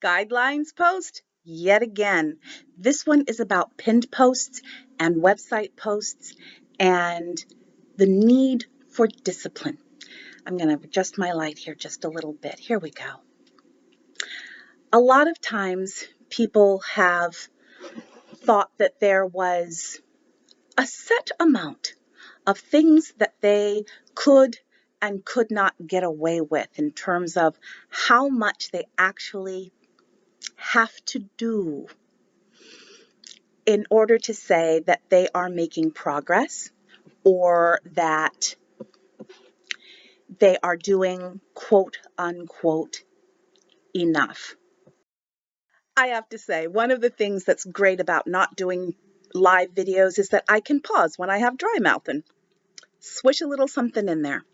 Guidelines post yet again. This one is about pinned posts and website posts and the need for discipline. I'm going to adjust my light here just a little bit. Here we go. A lot of times people have thought that there was a set amount of things that they could and could not get away with in terms of how much they actually have to do in order to say that they are making progress or that they are doing quote unquote enough. I have to say, one of the things that's great about not doing live videos is that I can pause when I have dry mouth and swish a little something in there.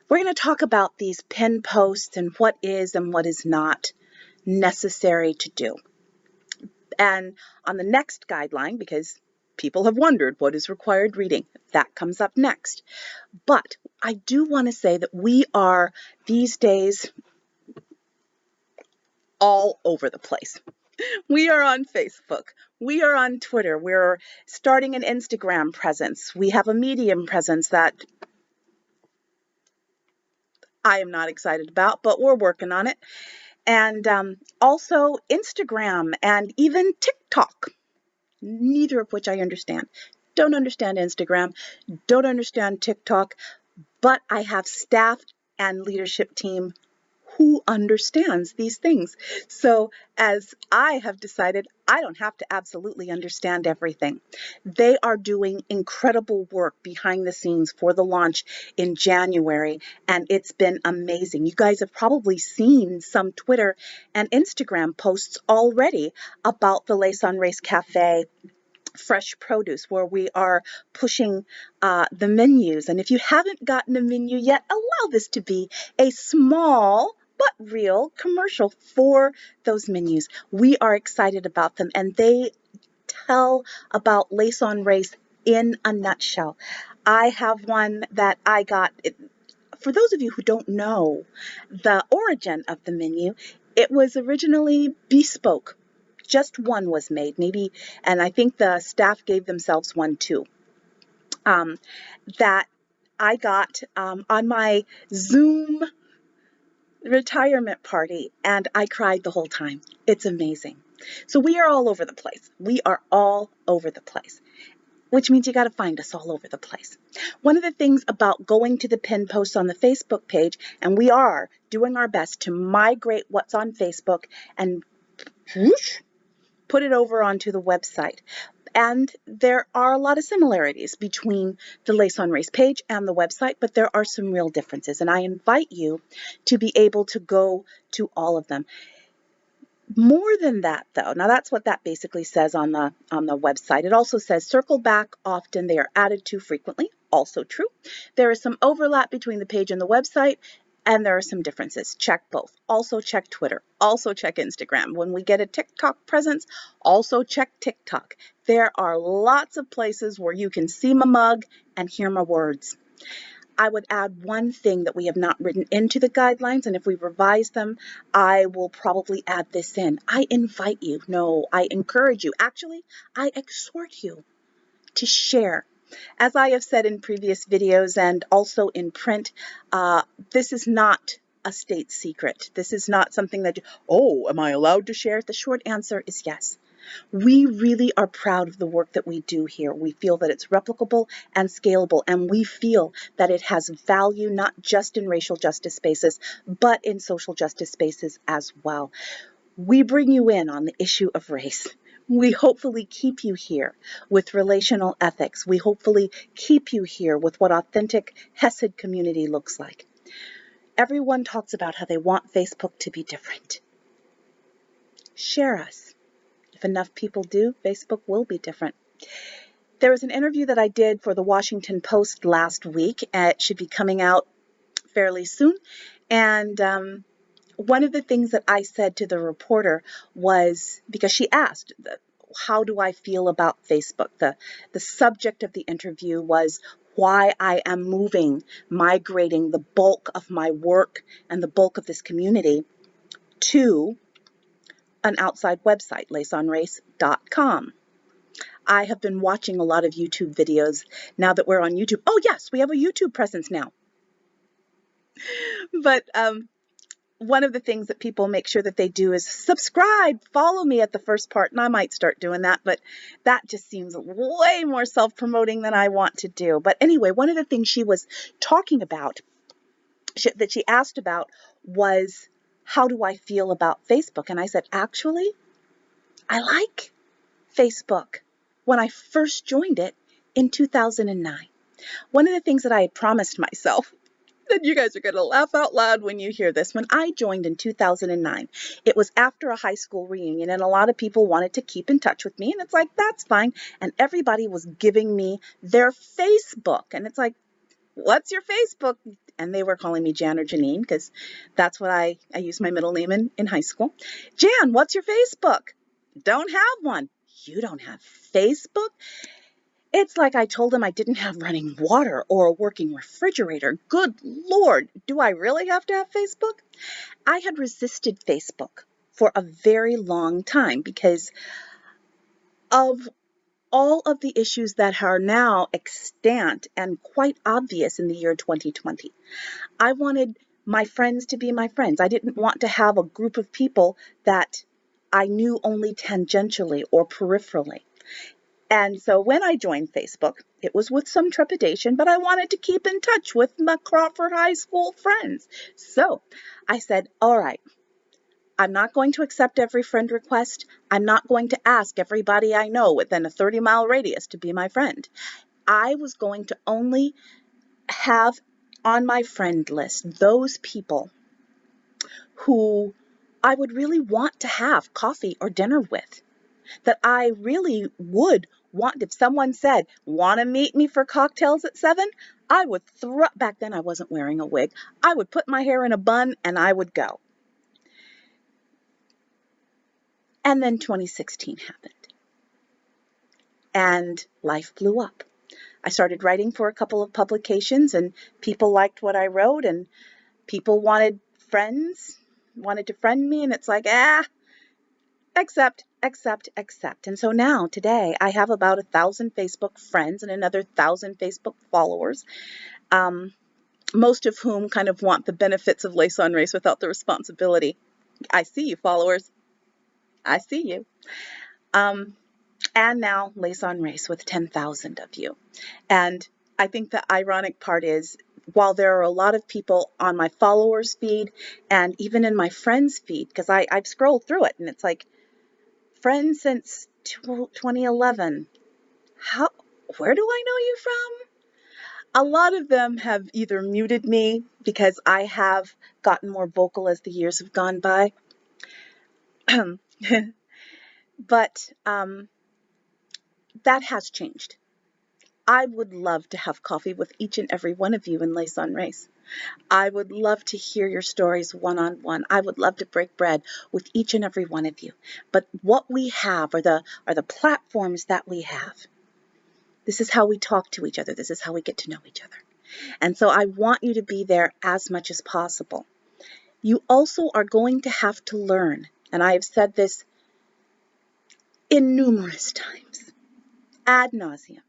We're going to talk about these pin posts and what is and what is not necessary to do. And on the next guideline, because people have wondered what is required reading, that comes up next. But I do want to say that we are these days all over the place. We are on Facebook. We are on Twitter. We're starting an Instagram presence. We have a Medium presence that I am not excited about, but we're working on it. And also Instagram and even TikTok, neither of which I understand. Don't understand Instagram, don't understand TikTok, but I have staff and leadership team who understands these things. So as I have decided, I don't have to absolutely understand everything. They are doing incredible work behind the scenes for the launch in January, and it's been amazing. You guys have probably seen some Twitter and Instagram posts already about the Lace on Race Cafe fresh produce, where we are pushing the menus. And if you haven't gotten a menu yet, allow this to be a small but real commercial for those menus. We are excited about them, and they tell about Lace on Race in a nutshell. I have one that I got. For those of you who don't know the origin of the menu, it was originally bespoke. Just one was made, maybe, and I think the staff gave themselves one too. That I got on my Zoom retirement party, and I cried the whole time. It's amazing. So we are all over the place. We are all over the place, which means you got to find us all over the place. One of the things about going to the pin posts on the Facebook page, and we are doing our best to migrate what's on Facebook and whoosh, put it over onto the website. And there are a lot of similarities between the Lace on Race page and the website, but there are some real differences. And I invite you to be able to go to all of them. More than that, though, now that's what that basically says on the website. It also says circle back often. They are added to frequently. Also true. There is some overlap between the page and the website, and there are some differences. Check both. Also check Twitter. Also check Instagram. When we get a TikTok presence, also check TikTok. There are lots of places where you can see my mug and hear my words. I would add one thing that we have not written into the guidelines, and if we revise them, I will probably add this in. I invite you, no, I encourage you, actually, I exhort you to share. As I have said in previous videos and also in print, this is not a state secret. This is not something that, oh, am I allowed to share? The short answer is yes. We really are proud of the work that we do here. We feel that it's replicable and scalable, and we feel that it has value not just in racial justice spaces, but in social justice spaces as well. We bring you in on the issue of race. We hopefully keep you here with relational ethics. We hopefully keep you here with what authentic Hesed community looks like. Everyone talks about how they want Facebook to be different. Share us. If enough people do, Facebook will be different. There was an interview that I did for the Washington Post last week. It should be coming out fairly soon. And one of the things that I said to the reporter was, because she asked, how do I feel about Facebook? The subject of the interview was why I am migrating the bulk of my work and the bulk of this community to an outside website, laceonrace.com. I have been watching a lot of YouTube videos now that we're on YouTube. Oh, yes, we have a YouTube presence now. But one of the things that people make sure that they do is subscribe, follow me at the first part, and I might start doing that, but that just seems way more self-promoting than I want to do. But anyway, one of the things she was talking about, that she asked about, was how do I feel about Facebook? And I said, actually, I like Facebook. When I first joined it in 2009, one of the things that I had promised myself, and you guys are going to laugh out loud when you hear this. When I joined in 2009, it was after a high school reunion, and a lot of people wanted to keep in touch with me, and it's like, that's fine. And everybody was giving me their Facebook, and it's like, what's your Facebook? And they were calling me Jan or Janine, because that's what I used my middle name in high school. Jan, what's your Facebook? Don't have one. You don't have Facebook? It's like I told them I didn't have running water or a working refrigerator. Good Lord, do I really have to have Facebook? I had resisted Facebook for a very long time because of all of the issues that are now extant and quite obvious in the year 2020. I wanted my friends to be my friends. I didn't want to have a group of people that I knew only tangentially or peripherally. And so when I joined Facebook, it was with some trepidation, but I wanted to keep in touch with my Crawford High School friends. So I said, all right, I'm not going to accept every friend request. I'm not going to ask everybody I know within a 30-mile radius to be my friend. I was going to only have on my friend list those people who I would really want to have coffee or dinner with, that I really would want. If someone said, want to meet me for cocktails at 7, I would back then I wasn't wearing a wig. I would put my hair in a bun and I would go. And then 2016 happened. And life blew up. I started writing for a couple of publications, and people liked what I wrote, and people wanted to friend me, and it's like, accept. And so now, today, I have about 1,000 Facebook friends and another 1,000 Facebook followers, most of whom kind of want the benefits of Lace on Race without the responsibility. I see you, followers. I see you. And now Lace on Race with 10,000 of you. And I think the ironic part is, while there are a lot of people on my followers feed and even in my friends feed, because I've scrolled through it and it's like, friends since 2011. Where do I know you from? A lot of them have either muted me because I have gotten more vocal as the years have gone by. But that has changed. I would love to have coffee with each and every one of you in Lace on Race. I would love to hear your stories one-on-one. I would love to break bread with each and every one of you. But what we have are the platforms that we have. This is how we talk to each other. This is how we get to know each other. And so I want you to be there as much as possible. You also are going to have to learn, and I have said this in numerous times, ad nauseum.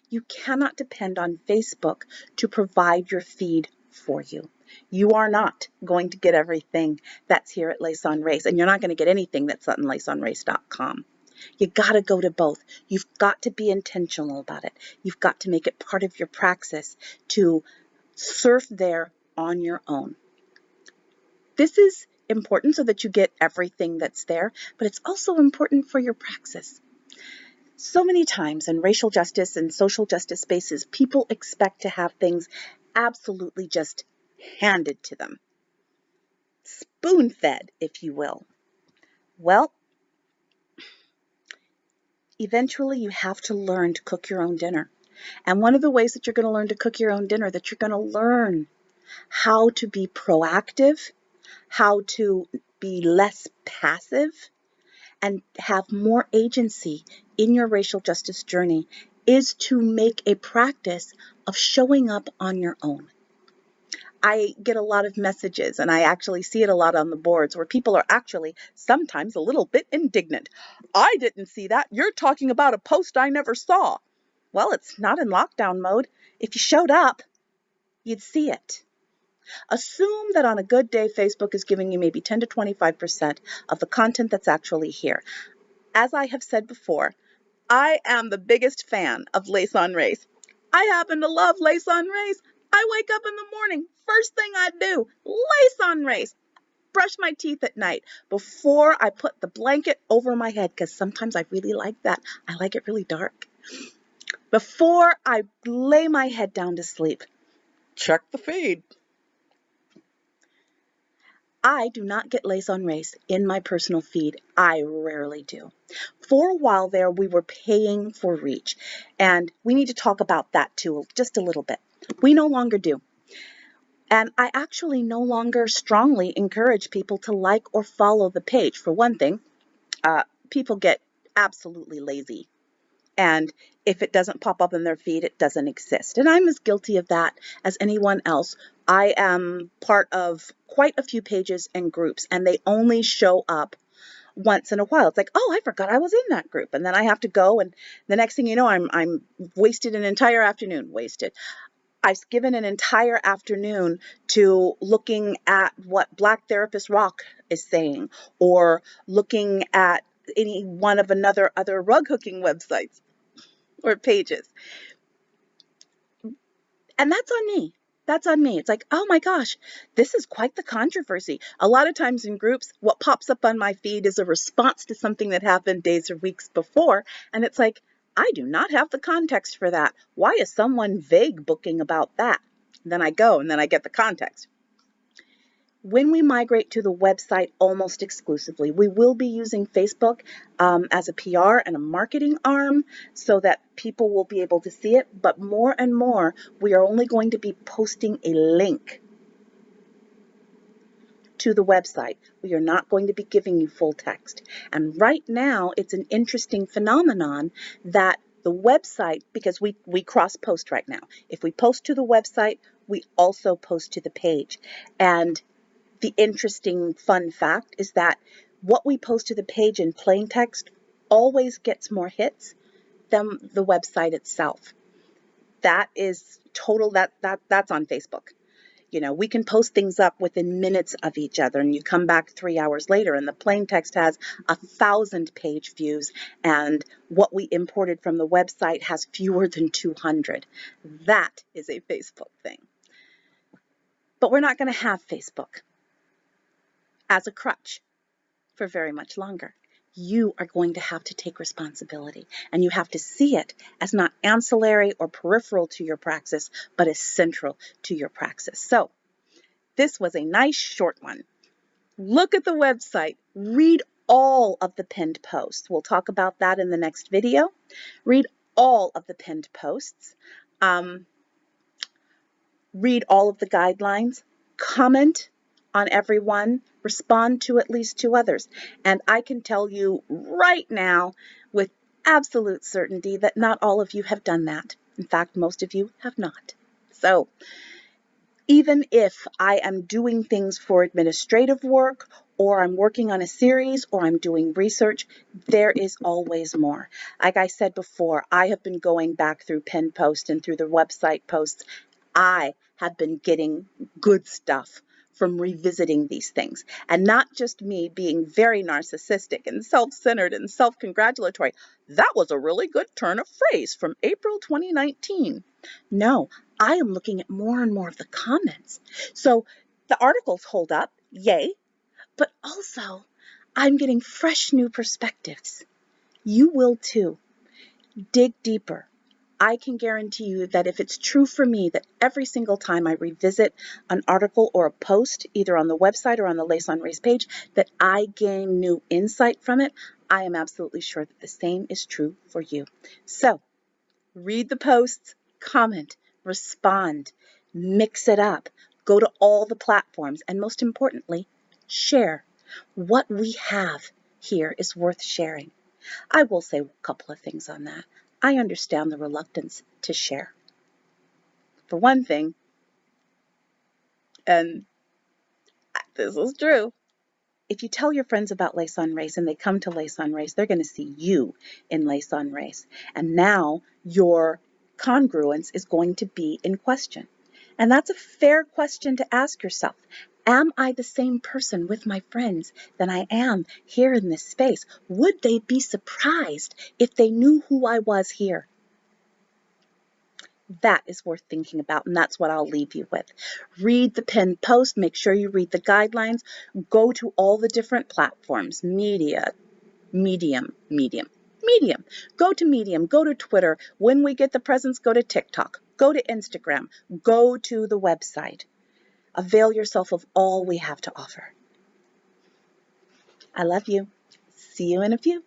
You cannot depend on Facebook to provide your feed for you. You are not going to get everything that's here at Lace on Race, and you're not going to get anything that's on laceonrace.com. You got to go to both. You've got to be intentional about it. You've got to make it part of your praxis to surf there on your own. This is important so that you get everything that's there, but it's also important for your praxis. So many times in racial justice and social justice spaces, people expect to have things absolutely just handed to them. Spoon-fed, if you will. Well, eventually you have to learn to cook your own dinner. And one of the ways that you're going to learn to cook your own dinner, that you're going to learn how to be proactive, how to be less passive, and have more agency in your racial justice journey, is to make a practice of showing up on your own. I get a lot of messages, and I actually see it a lot on the boards where people are actually sometimes a little bit indignant. I didn't see that. You're talking about a post I never saw. Well, it's not in lockdown mode. If you showed up, you'd see it. Assume that on a good day, Facebook is giving you maybe 10 to 25% of the content that's actually here. As I have said before, I am the biggest fan of Lace on Race. I happen to love Lace on Race. I wake up in the morning, first thing I do, Lace on Race. Brush my teeth at night before I put the blanket over my head, because sometimes I really like that. I like it really dark. Before I lay my head down to sleep, check the feed. I do not get Lace on Race in my personal feed. I rarely do. For a while there, we were paying for reach, and we need to talk about that too, just a little bit. We no longer do. And I actually no longer strongly encourage people to like or follow the page. For one thing, people get absolutely lazy. And if it doesn't pop up in their feed, it doesn't exist. And I'm as guilty of that as anyone else. I am part of quite a few pages and groups, and they only show up once in a while. It's like, oh, I forgot I was in that group. And then I have to go, and the next thing you know, I'm wasted an entire afternoon. I've given an entire afternoon to looking at what Black Therapist Rock is saying, or looking at any one of other rug hooking websites or pages. And that's on me. That's on me. It's like, oh my gosh, this is quite the controversy. A lot of times in groups, what pops up on my feed is a response to something that happened days or weeks before. And it's like, I do not have the context for that. Why is someone vague booking about that? And then I go and then I get the context. When we migrate to the website almost exclusively, we will be using Facebook as a PR and a marketing arm so that people will be able to see it. But more and more, we are only going to be posting a link to the website. We are not going to be giving you full text. And right now, it's an interesting phenomenon that the website, because we cross-post right now. If we post to the website, we also post to the page. And the interesting fun fact is that what we post to the page in plain text always gets more hits than the website itself. That is total, that's on Facebook. You know, we can post things up within minutes of each other, and you come back 3 hours later and the plain text has 1,000 page views, and what we imported from the website has fewer than 200. That is a Facebook thing. But we're not going to have Facebook as a crutch for very much longer. You are going to have to take responsibility, and you have to see it as not ancillary or peripheral to your praxis, but as central to your praxis. So this was a nice short one. Look at the website. Read all of the pinned posts. We'll talk about that in the next video. Read all of the pinned posts. Read all of the guidelines. Comment on everyone, respond to at least 2 others. And I can tell you right now with absolute certainty that not all of you have done that. In fact, most of you have not. So even if I am doing things for administrative work, or I'm working on a series, or I'm doing research, there is always more. Like I said before, I have been going back through pinned posts and through the website posts. I have been getting good stuff from revisiting these things, and not just me being very narcissistic and self-centered and self-congratulatory. That was a really good turn of phrase from April 2019. No, I am looking at more and more of the comments. So the articles hold up, yay, but also I'm getting fresh new perspectives. You will too. Dig deeper. I can guarantee you that if it's true for me that every single time I revisit an article or a post, either on the website or on the Lace on Race page, that I gain new insight from it, I am absolutely sure that the same is true for you. So read the posts, comment, respond, mix it up, go to all the platforms, and most importantly, share. What we have here is worth sharing. I will say a couple of things on that. I understand the reluctance to share. For one thing, And this is true. If you tell your friends about Les Sunrays and they come to Les Sunrays, they're going to see you in Les Sunrays. And now your congruence is going to be in question. And that's a fair question to ask yourself. Am I the same person with my friends than I am here in this space? Would they be surprised if they knew who I was here? That is worth thinking about, and that's what I'll leave you with. Read the pinned post. Make sure you read the guidelines. Go to all the different platforms, Medium. Go to Medium. Go to Twitter. When we get the presents, go to TikTok. Go to Instagram. Go to the website. Avail yourself of all we have to offer. I love you. See you in a few.